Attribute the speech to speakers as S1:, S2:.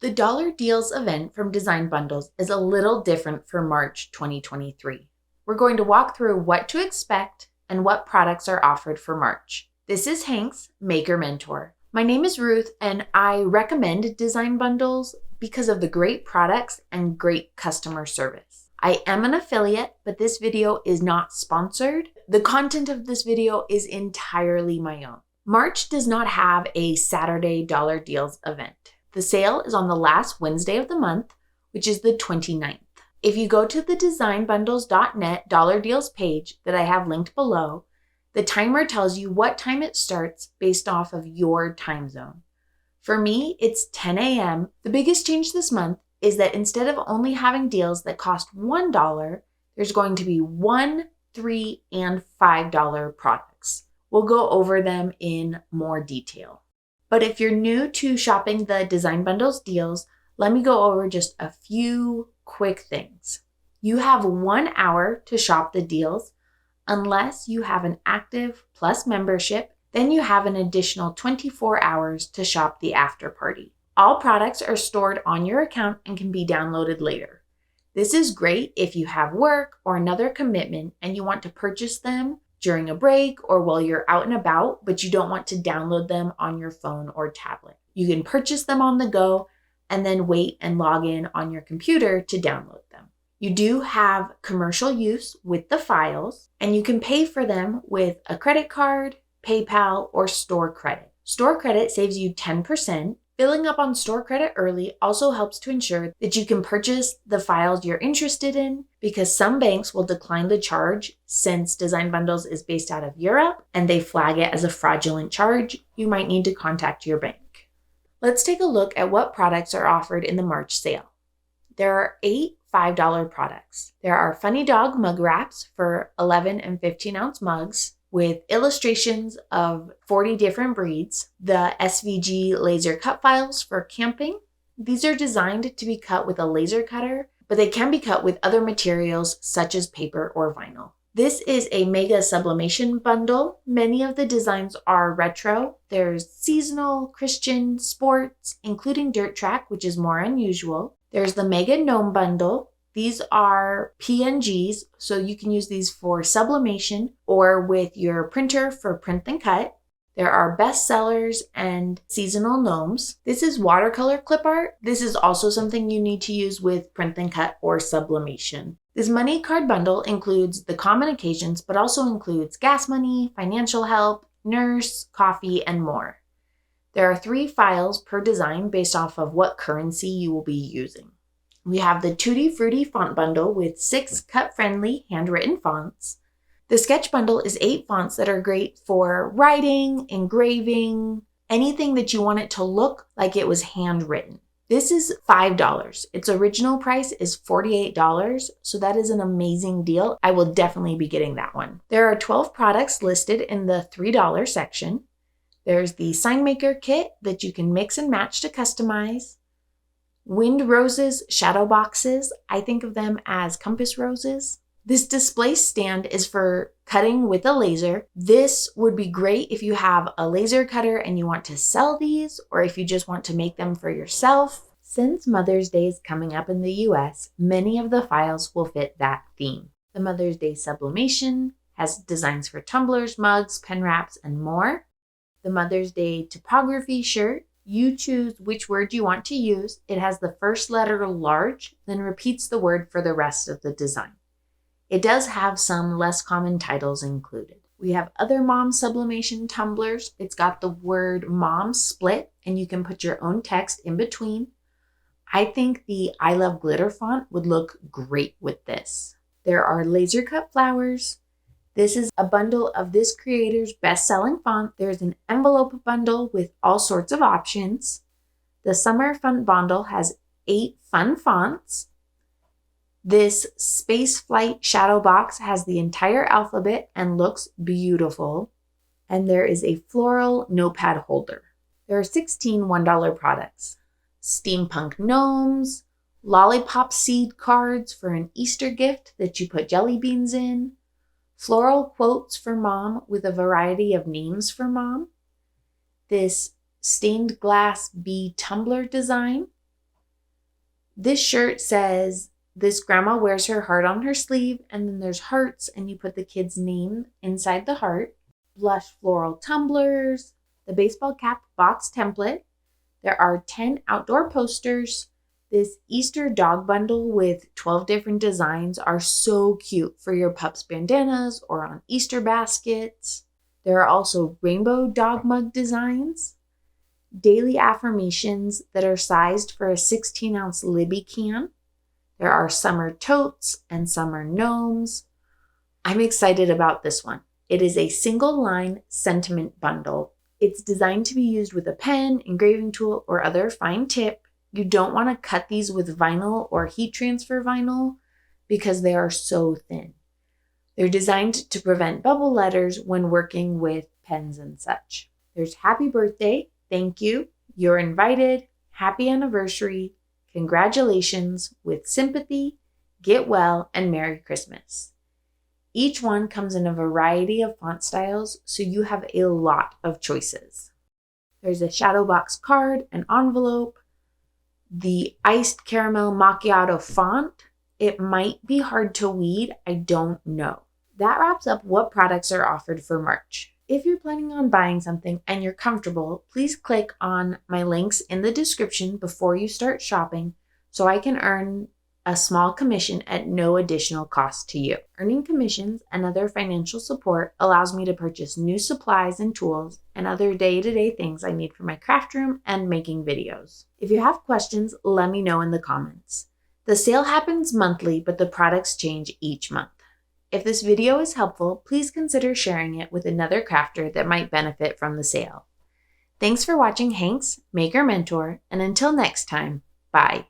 S1: The Dollar Deals event from Design Bundles is a little different for March 2023. We're going to walk through what to expect and what products are offered for March. This is Hanks, Maker Mentor. My name is Ruth, and I recommend Design Bundles because of the great products and great customer service. I am an affiliate, but this video is not sponsored. The content of this video is entirely my own. March does not have a Saturday Dollar Deals event. The sale is on the last Wednesday of the month, which is the 29th. If you go to the designbundles.net Dollar Deals page that I have linked below, the timer tells you what time it starts based off of your time zone. For me, it's 10 a.m. The biggest change this month is that instead of only having deals that cost $1, there's going to be $1, $3, and $5 products. We'll go over them in more detail. But if you're new to shopping the Design Bundles deals, let me go over just a few quick things. You have 1 hour to shop the deals. Unless you have an Active Plus membership, then you have an additional 24 hours to shop the after party. All products are stored on your account and can be downloaded later. This is great if you have work or another commitment and you want to purchase them during a break or while you're out and about, but you don't want to download them on your phone or tablet. You can purchase them on the go and then wait and log in on your computer to download them. You do have commercial use with the files, and you can pay for them with a credit card, PayPal, or store credit. Store credit saves you 10%. Filling up on store credit early also helps to ensure that you can purchase the files you're interested in, because some banks will decline the charge since Design Bundles is based out of Europe and they flag it as a fraudulent charge. You might need to contact your bank. Let's take a look at what products are offered in the March sale. There are 8 $5 products. There are Funny Dog mug wraps for 11 and 15 ounce mugs with illustrations of 40 different breeds, the SVG laser cut files for camping. These are designed to be cut with a laser cutter, but they can be cut with other materials such as paper or vinyl. This is a mega sublimation bundle. Many of the designs are retro. There's seasonal, Christian, sports, including dirt track, which is more unusual. There's the Mega Gnome bundle. These are PNGs, so you can use these for sublimation or with your printer for print and cut. There are bestsellers and seasonal gnomes. This is watercolor clip art. This is also something you need to use with print and cut or sublimation. This money card bundle includes the common occasions, but also includes gas money, financial help, nurse, coffee, and more. There are 3 files per design based off of what currency you will be using. We have the Tutti Frutti font bundle with 6 cut-friendly handwritten fonts. The sketch bundle is 8 fonts that are great for writing, engraving, anything that you want it to look like it was handwritten. This is $5. Its original price is $48, so that is an amazing deal. I will definitely be getting that one. There are 12 products listed in the $3 section. There's the sign maker kit that you can mix and match to customize. Wind roses shadow boxes. I think of them as compass roses. This display stand is for cutting with a laser. This would be great if you have a laser cutter and you want to sell these, or if you just want to make them for yourself. Since Mother's Day is coming up in the US, many of the files will fit that theme. The Mother's Day sublimation has designs for tumblers, mugs, pen wraps, and more. The Mother's Day typography shirt, you choose which word you want to use. It has the first letter large, then repeats the word for the rest of the design. It does have some less common titles included. We have other mom sublimation tumblers. It's got the word mom split, and you can put your own text in between. I think the I Love Glitter font would look great with this. There are laser cut flowers. This is a bundle of this creator's best-selling font. There's an envelope bundle with all sorts of options. The Summer Fun bundle has 8 fun fonts. This Space Flight shadow box has the entire alphabet and looks beautiful. And there is a floral notepad holder. There are 16 $1 products. Steampunk gnomes, lollipop seed cards for an Easter gift that you put jelly beans in, floral quotes for mom with a variety of names for mom, this stained glass bee tumbler design, This shirt says, "This grandma wears her heart on her sleeve," and then there's hearts, and you put the kid's name inside the heart. Blush floral tumblers, the baseball cap box template. There are 10 outdoor posters. This Easter dog bundle with 12 different designs are so cute for your pup's bandanas or on Easter baskets. There are also rainbow dog mug designs, daily affirmations that are sized for a 16-ounce Libby can. There are summer totes and summer gnomes. I'm excited about this one. It is a single line sentiment bundle. It's designed to be used with a pen, engraving tool, or other fine tip. You don't want to cut these with vinyl or heat transfer vinyl because they are so thin. They're designed to prevent bubble letters when working with pens and such. There's happy birthday, thank you, you're invited, happy anniversary, congratulations, with sympathy, get well, and Merry Christmas. Each one comes in a variety of font styles, so you have a lot of choices. There's a shadow box card, an envelope, the iced caramel macchiato font. It might be hard to read, I don't know. That wraps up what products are offered for March. If you're planning on buying something and you're comfortable, please click on my links in the description before you start shopping so I can earn a small commission at no additional cost to you. Earning commissions and other financial support allows me to purchase new supplies and tools and other day-to-day things I need for my craft room and making videos. If you have questions, let me know in the comments. The sale happens monthly, but the products change each month. If this video is helpful, please consider sharing it with another crafter that might benefit from the sale. Thanks for watching Hanks, Maker Mentor, and until next time, bye.